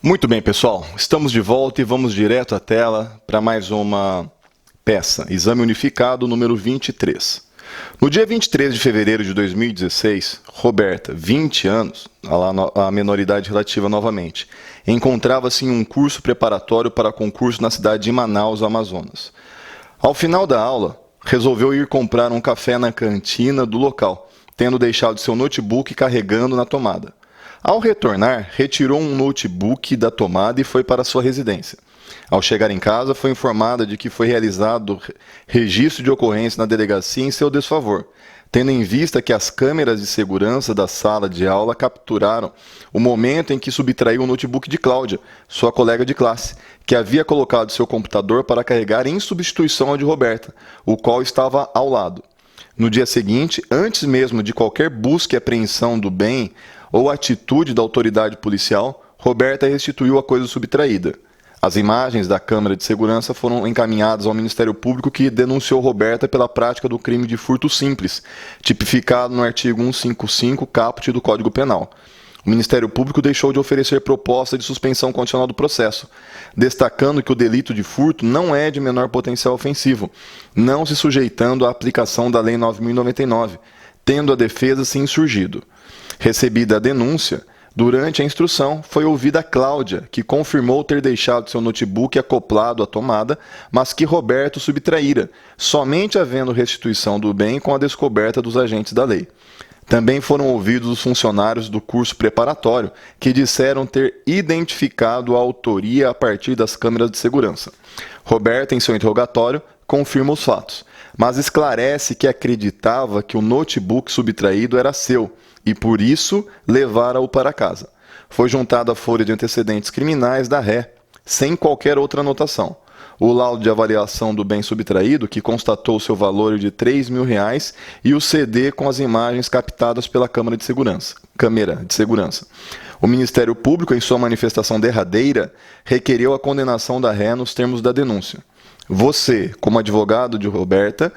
Muito bem, pessoal. Estamos de volta e vamos direto à tela para mais uma peça, Exame Unificado número 23. No dia 23 de fevereiro de 2016, Roberta, 20 anos, a menoridade relativa novamente, encontrava-se em um curso preparatório para concurso na cidade de Manaus, Amazonas. Ao final da aula, resolveu ir comprar um café na cantina do local, tendo deixado seu notebook carregando na tomada. Ao retornar, retirou um notebook da tomada e foi para sua residência. Ao chegar em casa, foi informada de que foi realizado registro de ocorrência na delegacia em seu desfavor, tendo em vista que as câmeras de segurança da sala de aula capturaram o momento em que subtraiu o notebook de Cláudia, sua colega de classe, que havia colocado seu computador para carregar em substituição ao de Roberta, o qual estava ao lado. No dia seguinte, antes mesmo de qualquer busca e apreensão do bem ou atitude da autoridade policial, Roberta restituiu a coisa subtraída. As imagens da câmera de segurança foram encaminhadas ao Ministério Público, que denunciou Roberta pela prática do crime de furto simples, tipificado no artigo 155, caput do Código Penal. O Ministério Público deixou de oferecer proposta de suspensão condicional do processo, destacando que o delito de furto não é de menor potencial ofensivo, não se sujeitando à aplicação da Lei 9.099, tendo a defesa se insurgido. Recebida a denúncia, durante a instrução, foi ouvida Cláudia, que confirmou ter deixado seu notebook acoplado à tomada, mas que Roberto subtraíra, somente havendo restituição do bem com a descoberta dos agentes da lei. Também foram ouvidos os funcionários do curso preparatório, que disseram ter identificado a autoria a partir das câmeras de segurança. Roberta, em seu interrogatório, confirma os fatos, mas esclarece que acreditava que o notebook subtraído era seu, e por isso levara-o para casa. Foi juntada a folha de antecedentes criminais da ré, sem qualquer outra anotação. O laudo de avaliação do bem subtraído, que constatou seu valor de R$3.000, e o CD com as imagens captadas pela câmera de segurança. O Ministério Público, em sua manifestação derradeira, requereu a condenação da ré nos termos da denúncia. Você, como advogado de Roberta,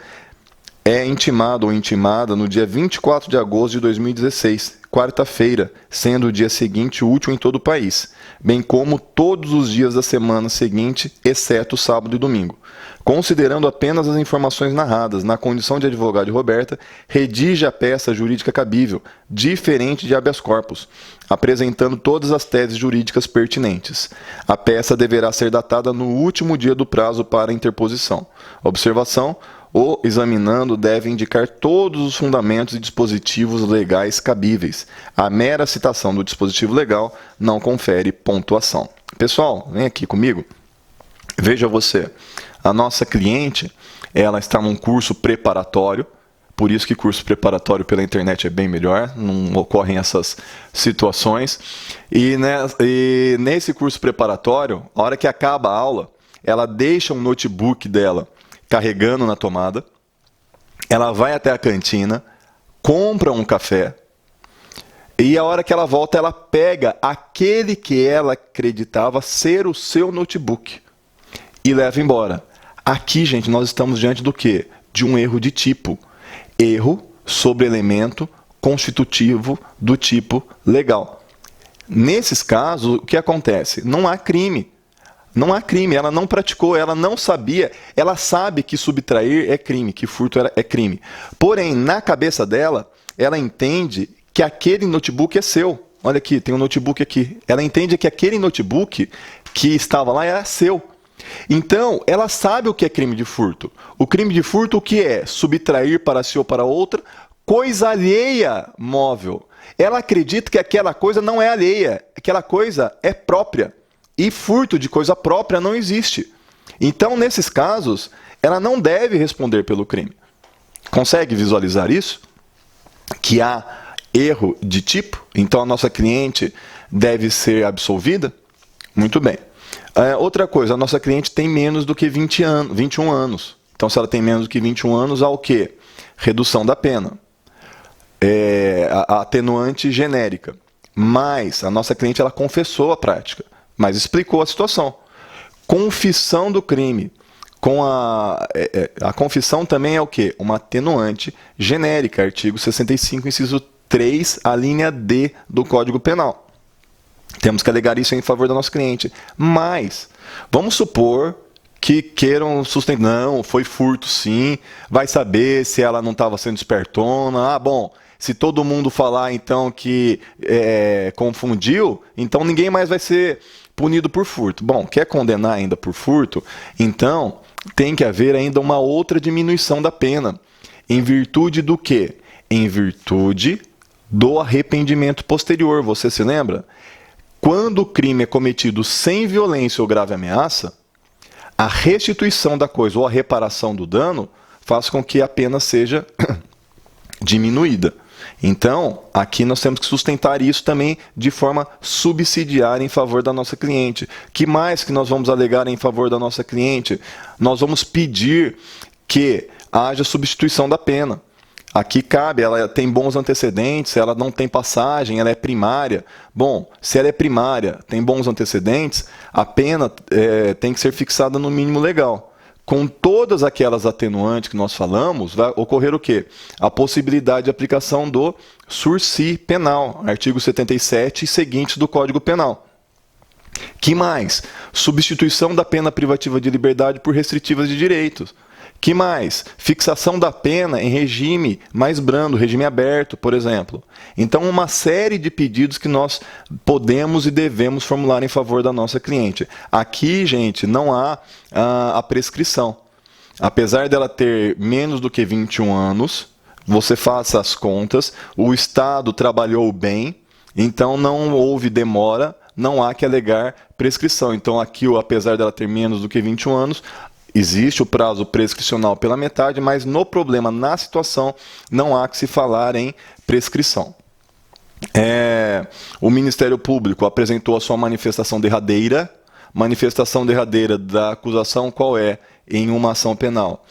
é intimado ou intimada no dia 24 de agosto de 2016, quarta-feira, sendo o dia seguinte o último em todo o país, bem como todos os dias da semana seguinte, exceto sábado e domingo. Considerando apenas as informações narradas, na condição de advogado de Roberta, redige a peça jurídica cabível, diferente de habeas corpus, apresentando todas as teses jurídicas pertinentes. A peça deverá ser datada no último dia do prazo para interposição. Observação: o examinando deve indicar todos os fundamentos e dispositivos legais cabíveis. A mera citação do dispositivo legal não confere pontuação. Pessoal, vem aqui comigo. Veja você, a nossa cliente, ela está num curso preparatório, por isso que curso preparatório pela internet é bem melhor, não ocorrem essas situações. E nesse curso preparatório, a hora que acaba a aula, ela deixa um notebook dela carregando na tomada, ela vai até a cantina, compra um café, e a hora que ela volta, ela pega aquele que ela acreditava ser o seu notebook e leva embora. Aqui, gente, nós estamos diante do quê? De um erro de tipo. Erro sobre elemento constitutivo do tipo legal. Nesses casos, o que acontece? Não há crime. Não há crime, ela não praticou, ela não sabia, ela sabe que subtrair é crime, que furto é crime. Porém, na cabeça dela, ela entende que aquele notebook é seu. Olha aqui, tem um notebook aqui. Ela entende que aquele notebook que estava lá era seu. Então, ela sabe o que é crime de furto. O crime de furto, o que é? Subtrair para si ou para outra, coisa alheia móvel. Ela acredita que aquela coisa não é alheia, aquela coisa é própria. E furto de coisa própria não existe. Então, nesses casos, ela não deve responder pelo crime. Consegue visualizar isso? Que há erro de tipo? Então, a nossa cliente deve ser absolvida? Muito bem. Outra coisa, a nossa cliente tem menos do que 21 anos. Então, se ela tem menos do que 21 anos, há o quê? Redução da pena. A atenuante genérica. Mas a nossa cliente ela confessou a prática, mas explicou a situação. Confissão do crime. A confissão também é o quê? Uma atenuante genérica, artigo 65, inciso 3, a linha D do Código Penal. Temos que alegar isso em favor do nosso cliente. Mas, vamos supor que queiram sustentar. Não, foi furto sim, vai saber se ela não estava sendo espertona. Ah, bom, se todo mundo falar então que confundiu, então ninguém mais vai ser punido por furto. Bom, quer condenar ainda por furto? Então, tem que haver ainda uma outra diminuição da pena. Em virtude do quê? Em virtude do arrependimento posterior. Você se lembra? Quando o crime é cometido sem violência ou grave ameaça, a restituição da coisa ou a reparação do dano faz com que a pena seja diminuída. Então, aqui nós temos que sustentar isso também de forma subsidiária em favor da nossa cliente. Que mais que nós vamos alegar em favor da nossa cliente? Nós vamos pedir que haja substituição da pena. Aqui cabe, ela tem bons antecedentes, ela não tem passagem, ela é primária. Bom, se ela é primária, tem bons antecedentes, a pena tem que ser fixada no mínimo legal. Com todas aquelas atenuantes que nós falamos, vai ocorrer o quê? A possibilidade de aplicação do sursi penal, artigo 77 e seguintes do Código Penal. Que mais? Substituição da pena privativa de liberdade por restritivas de direitos. Que mais? Fixação da pena em regime mais brando, regime aberto, por exemplo. Então, uma série de pedidos que nós podemos e devemos formular em favor da nossa cliente. Aqui, gente, não há a prescrição. Apesar dela ter menos do que 21 anos, você faça as contas, o Estado trabalhou bem, então não houve demora, não há que alegar prescrição. Então, aqui, apesar dela ter menos do que 21 anos, existe o prazo prescricional pela metade, mas no problema, na situação, não há que se falar em prescrição. O Ministério Público apresentou a sua manifestação derradeira. Manifestação derradeira da acusação qual é em uma ação penal?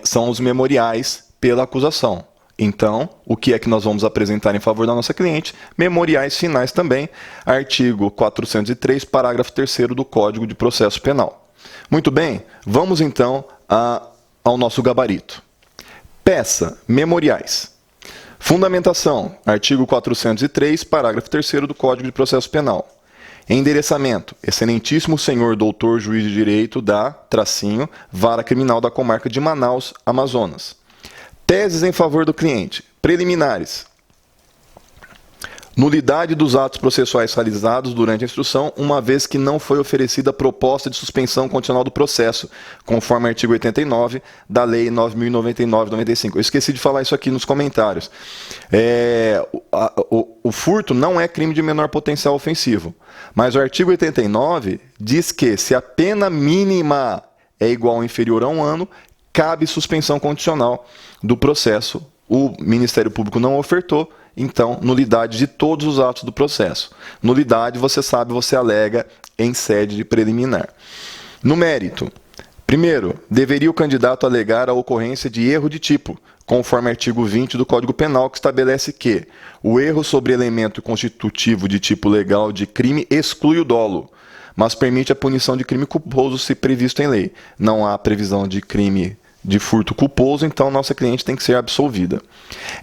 São os memoriais pela acusação. Então, o que é que nós vamos apresentar em favor da nossa cliente? Memoriais finais também, artigo 403, parágrafo 3º do Código de Processo Penal. Muito bem, vamos então ao nosso gabarito. Peça, memoriais. Fundamentação, artigo 403, parágrafo 3º do Código de Processo Penal. Endereçamento, excelentíssimo senhor doutor juiz de direito da, Vara Criminal da Comarca de Manaus, Amazonas. Teses em favor do cliente. Preliminares. Nulidade dos atos processuais realizados durante a instrução, uma vez que não foi oferecida proposta de suspensão condicional do processo, conforme o artigo 89 da Lei 9.099/95. Eu esqueci de falar isso aqui nos comentários. O furto não é crime de menor potencial ofensivo, mas o artigo 89 diz que, se a pena mínima é igual ou inferior a 1 ano, cabe suspensão condicional do processo. O Ministério Público não ofertou, então, nulidade de todos os atos do processo. Nulidade, você sabe, você alega em sede de preliminar. No mérito, primeiro, deveria o candidato alegar a ocorrência de erro de tipo, conforme artigo 20 do Código Penal, que estabelece que o erro sobre elemento constitutivo de tipo legal de crime exclui o dolo, mas permite a punição de crime culposo se previsto em lei. Não há previsão de crime de furto culposo, então nossa cliente tem que ser absolvida.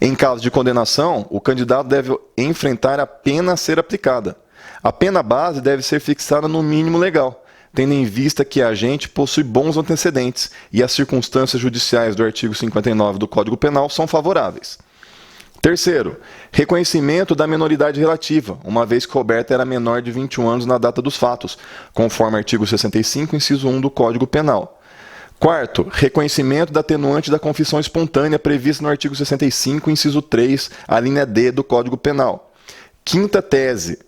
Em caso de condenação, o candidato deve enfrentar a pena a ser aplicada. A pena base deve ser fixada no mínimo legal, tendo em vista que a agente possui bons antecedentes e as circunstâncias judiciais do artigo 59 do Código Penal são favoráveis. Terceiro, reconhecimento da menoridade relativa, uma vez que Roberta era menor de 21 anos na data dos fatos, conforme artigo 65, inciso 1 do Código Penal. Quarto, reconhecimento da atenuante da confissão espontânea prevista no artigo 65, inciso 3, a linha D do Código Penal. Quinta tese.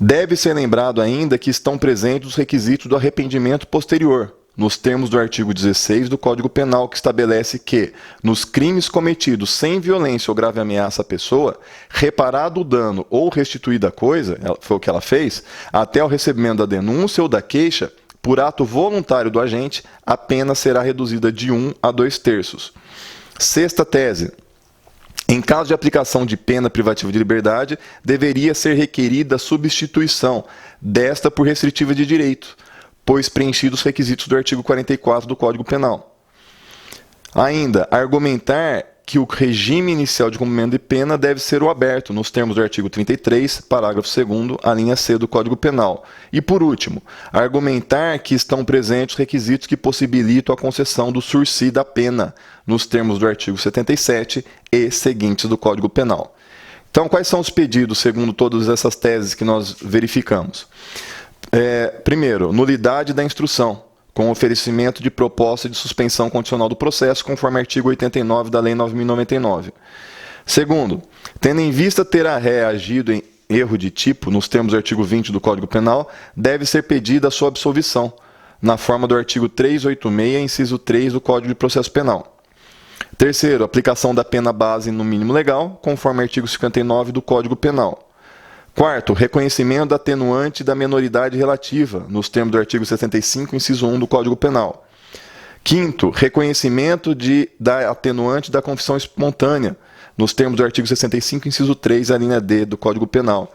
Deve ser lembrado ainda que estão presentes os requisitos do arrependimento posterior, nos termos do artigo 16 do Código Penal, que estabelece que, nos crimes cometidos sem violência ou grave ameaça à pessoa, reparado o dano ou restituída a coisa, foi o que ela fez, até o recebimento da denúncia ou da queixa, por ato voluntário do agente, a pena será reduzida de 1 a 2/3. Sexta tese. Em caso de aplicação de pena privativa de liberdade, deveria ser requerida a substituição desta por restritiva de direito, pois preenchidos os requisitos do artigo 44 do Código Penal. Ainda, argumentar que o regime inicial de cumprimento de pena deve ser o aberto, nos termos do artigo 33, parágrafo 2º, a linha C do Código Penal. E, por último, argumentar que estão presentes requisitos que possibilitam a concessão do sursi da pena, nos termos do artigo 77 e seguintes do Código Penal. Então, quais são os pedidos, segundo todas essas teses que nós verificamos? Primeiro, nulidade da instrução, com oferecimento de proposta de suspensão condicional do processo, conforme artigo 89 da Lei 9.099. Segundo, tendo em vista ter a ré agido em erro de tipo, nos termos do artigo 20 do Código Penal, deve ser pedida a sua absolvição, na forma do artigo 386, inciso 3 do Código de Processo Penal. Terceiro, aplicação da pena base no mínimo legal, conforme artigo 59 do Código Penal. Quarto, reconhecimento da atenuante da menoridade relativa, nos termos do artigo 75, inciso 1 do Código Penal. Quinto, reconhecimento da atenuante da confissão espontânea, nos termos do artigo 65, inciso 3, a linha D do Código Penal.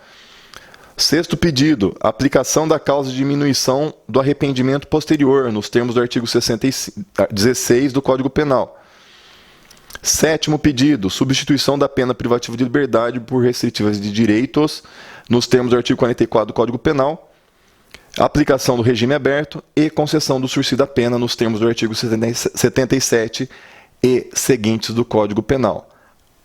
Sexto pedido, aplicação da causa de diminuição do arrependimento posterior, nos termos do artigo 16 do Código Penal. Sétimo pedido, substituição da pena privativa de liberdade por restritivas de direitos, nos termos do artigo 44 do Código Penal. Aplicação do regime aberto e concessão do sursi da pena, nos termos do artigo 77 e seguintes do Código Penal.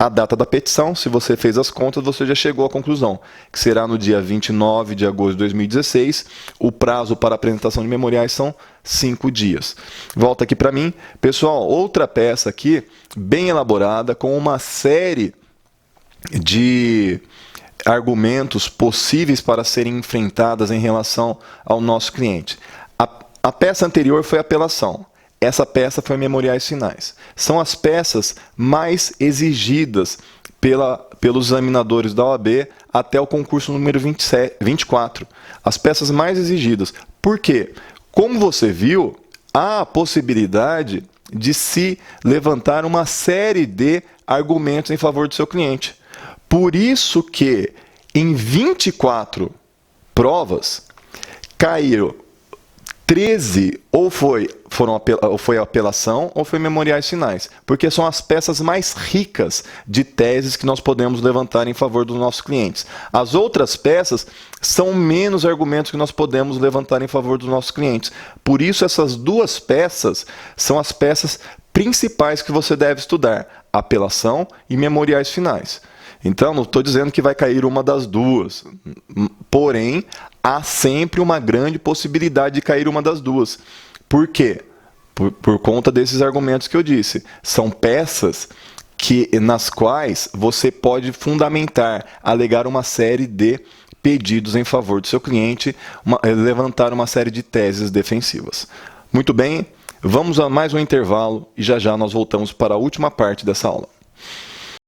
A data da petição, se você fez as contas, você já chegou à conclusão, que será no dia 29 de agosto de 2016. O prazo para apresentação de memoriais são 5 dias. Volta aqui para mim. Pessoal, outra peça aqui, bem elaborada, com uma série de argumentos possíveis para serem enfrentadas em relação ao nosso cliente. A peça anterior foi apelação. Essa peça foi memoriais finais. São as peças mais exigidas pelos examinadores da OAB até o concurso número 24. As peças mais exigidas. Por quê? Como você viu, há a possibilidade de se levantar uma série de argumentos em favor do seu cliente. Por isso que em 24 caíram 13 ou foi apelação ou foi memoriais finais, porque são as peças mais ricas de teses que nós podemos levantar em favor dos nossos clientes. As outras peças são menos argumentos que nós podemos levantar em favor dos nossos clientes. Por isso, essas duas peças são as peças principais que você deve estudar: apelação e memoriais finais. Então, não estou dizendo que vai cair uma das duas, porém, há sempre uma grande possibilidade de cair uma das duas. Por quê? Por conta desses argumentos que eu disse. São peças nas quais você pode fundamentar, alegar uma série de pedidos em favor do seu cliente, levantar uma série de teses defensivas. Muito bem, vamos a mais um intervalo e já já nós voltamos para a última parte dessa aula.